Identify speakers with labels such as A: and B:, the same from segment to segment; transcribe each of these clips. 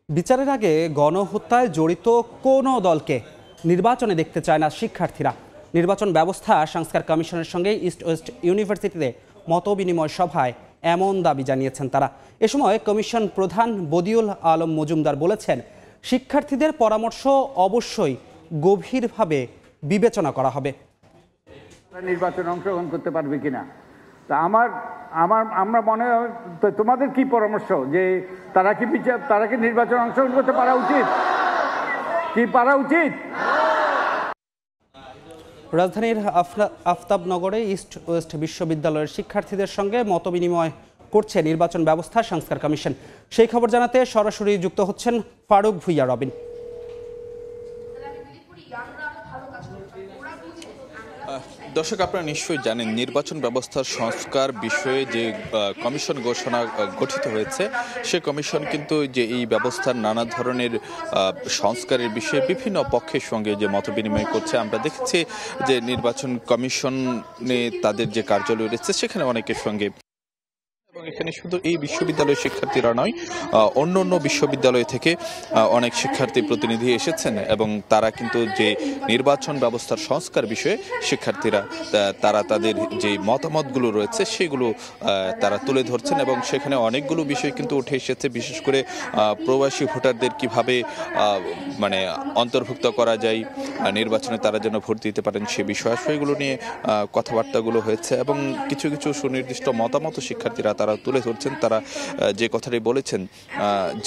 A: বিচারের আগে গণহত্যায় জড়িত কোনো দলকে নির্বাচনে দেখতে চায় না শিক্ষার্থীরা। নির্বাচন ব্যবস্থা সংস্কার কমিশনের সঙ্গে ইস্ট ওয়েস্ট ইউনিভার্সিটিতে মতবিনিময় সভায় এমন দাবি জানিয়েছেন তারা। এ সময় কমিশন প্রধান বদিউল আলম মজুমদার বলেছেন, শিক্ষার্থীদের পরামর্শ অবশ্যই গভীরভাবে বিবেচনা করা হবে।
B: নির্বাচনে অংশগ্রহণ করতে পারবে কিনা, তা আমরা মনে হয় তোমাদের কি পরামর্শ যে তারা কি নির্বাচনে অংশগ্রহণ করতে পারা উচিত?
A: রাজধানীর আফতাবনগরে ইস্ট ওয়েস্ট বিশ্ববিদ্যালয়ের শিক্ষার্থীদের সঙ্গে মতবিনিময় করছে নির্বাচন ব্যবস্থা সংস্কার কমিশন। সেই খবর জানাতে সরাসরি যুক্ত হচ্ছেন ফারুক ভুইয়া রবিন।
C: দর্শক, আপনারা নিশ্চয়ই জানেন নির্বাচন ব্যবস্থার সংস্কার বিষয়ে যে কমিশন গঠিত হয়েছে, সে কমিশন কিন্তু যে এই ব্যবস্থার নানা ধরনের সংস্কারের বিষয়ে বিভিন্ন পক্ষের সঙ্গে যে মতবিনিময় করছে। আমরা দেখেছি যে নির্বাচন কমিশনে তাদের যে কার্যালয় রয়েছে সেখানে অনেকের সঙ্গে, এবং এখানে শুধু এই বিশ্ববিদ্যালয়ের শিক্ষার্থীরা নয়, অন্য অন্য বিশ্ববিদ্যালয় থেকে অনেক শিক্ষার্থী প্রতিনিধি এসেছেন এবং তারা কিন্তু যে নির্বাচন ব্যবস্থার সংস্কার বিষয়ে শিক্ষার্থীরা তারা তাদের যে মতামতগুলো রয়েছে সেগুলো তারা তুলে ধরছেন এবং সেখানে অনেকগুলো বিষয় কিন্তু উঠে এসেছে। বিশেষ করে প্রবাসী ভোটারদের কিভাবে মানে অন্তর্ভুক্ত করা যায়, নির্বাচনে তারা যেন ভোট দিতে পারেন সে বিষয়গুলো নিয়ে কথাবার্তাগুলো হয়েছে এবং কিছু কিছু সুনির্দিষ্ট মতামত শিক্ষার্থীরা তারা তুলে ধরছেন। তারা যে কথাটি বলেছেন,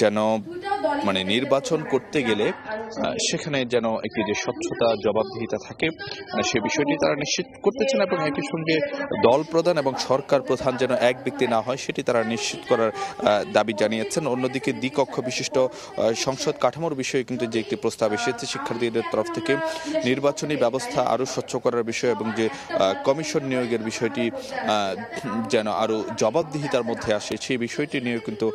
C: যেন মানে নির্বাচন করতে গেলে সেখানে যেন একটি যে স্বচ্ছতা জবাবদিহিতা থাকে সে বিষয়টি তারা নিশ্চিত করতেছেন এবং একই সঙ্গে দল প্রধান এবং সরকার প্রধান যেন এক ব্যক্তি না হয় সেটি তারা নিশ্চিত করার দাবি জানিয়েছেন। অন্যদিকে দ্বিকক্ষ বিশিষ্ট সংসদ কাঠামোর বিষয়ে কিন্তু যে একটি প্রস্তাব এসেছে শিক্ষার্থীদের তরফ থেকে, নির্বাচনী ব্যবস্থা আরও স্বচ্ছ করার বিষয় এবং যে কমিশন নিয়োগের বিষয়টি যেন আরও জবাবদিহিতার মধ্যে আসে সেই বিষয়টি নিয়ে কিন্তু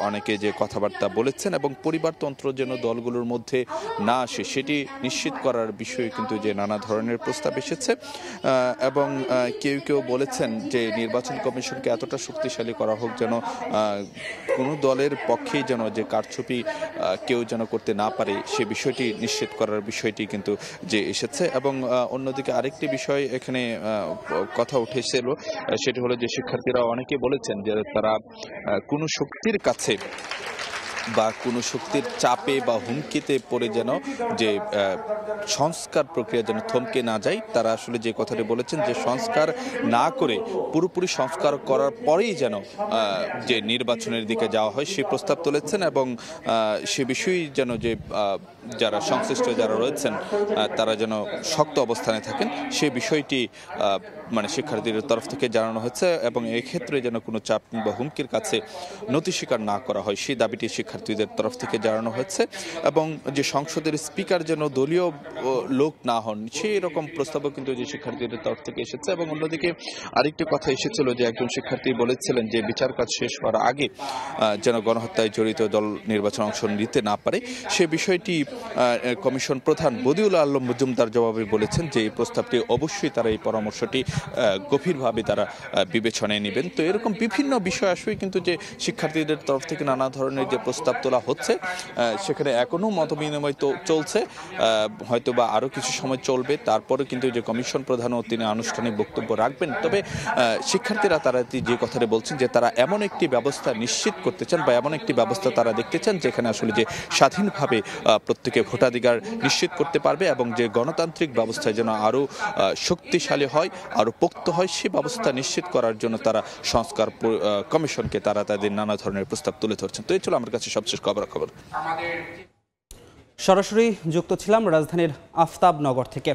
C: অনেকে যে কথাবার্তা বলেছেন এবং পরিবারতন্ত্র যেন দলগুলোর মধ্যে না আসে সেটি নিশ্চিত করার বিষয়ে কিন্তু যে নানা ধরনের প্রস্তাব এসেছে। এবং কেউ কেউ বলেছেন যে নির্বাচন কমিশনকে এতটা শক্তিশালী করা হোক যেন কোনো দলের পক্ষেই যেন যে কারচুপি কেউ যেন করতে না পারে সে বিষয়টি নিশ্চিত করার বিষয়টি কিন্তু যে এসেছে। এবং অন্যদিকে আরেকটি বিষয় এখানে কথা উঠে এসেছিল, সেটি হলো যে শিক্ষার্থীরা অনেকে বলেছেন যে তারা কোনো শক্তির কাছে বা কোনো শক্তির চাপে বা হুমকিতে পড়ে যেন যে সংস্কার প্রক্রিয়া যেন থমকে না যায়। তারা আসলে যে কথাটি বলেছেন যে সংস্কার না করে পুরোপুরি সংস্কার করার পরেই যেন যে নির্বাচনের দিকে যাওয়া হয় সে প্রস্তাব তুলেছেন এবং সে বিষয়েই যেন যে যারা সংশ্লিষ্ট যারা রয়েছেন তারা যেন শক্ত অবস্থানে থাকেন সে বিষয়টি মানে শিক্ষার্থীদের তরফ থেকে জানানো হয়েছে এবং এক্ষেত্রে যেন কোনো চাপ কিংবা হুমকির কাছে নতি স্বীকার না করা হয় সেই দাবিটি শিক্ষার্থীদের তরফ থেকে জানানো হয়েছে এবং যে সংসদের স্পিকার যেন দলীয় লোক না হন সেই রকম প্রস্তাবও কিন্তু যে শিক্ষার্থীদের তরফ থেকে এসেছে। এবং অন্যদিকে আরেকটি কথা এসেছিল যে একজন শিক্ষার্থী বলেছিলেন যে বিচার কাজ শেষ হওয়ার আগে যেন গণহত্যায় জড়িত দল নির্বাচন অংশ নিতে না পারে সে বিষয়টি কমিশন প্রধান বদিউল আলম মজুমদার জবাবে বলেছেন যে এই প্রস্তাবটি অবশ্যই তারা এই পরামর্শটি গভীরভাবে তারা বিবেচনায় নেবেন। তো এরকম বিভিন্ন বিষয় আসলে কিন্তু যে শিক্ষার্থীদের তরফ থেকে নানা ধরনের যে প্রস্তাব তোলা হচ্ছে সেখানে এখনো মতবিনিময় তো চলছে, হয়তো বা আরও কিছু সময় চলবে, তারপরে কিন্তু যে কমিশন প্রধানও তিনি আনুষ্ঠানিক বক্তব্য রাখবেন। তবে শিক্ষার্থীরা তারা যে কথাটা বলছেন যে তারা এমন একটি ব্যবস্থা নিশ্চিত করতে চান বা এমন একটি ব্যবস্থা তারা দেখতে চান যেখানে আসলে যে স্বাধীনভাবে প্রত্যেকে ভোটাধিকার নিশ্চিত করতে পারবে এবং যে গণতান্ত্রিক ব্যবস্থা যেন আরও শক্তিশালী হয়, আরও পোক্ত হয় সে ব্যবস্থা নিশ্চিত করার জন্য তারা সংস্কার কমিশনকে তারা তাদের নানা ধরনের প্রস্তাব তুলে ধরছেন। তো এই ছিল আমার কাছে সবশেষ খবর।
A: সরাসরি যুক্ত ছিলাম রাজধানীর আফতাবনগর থেকে।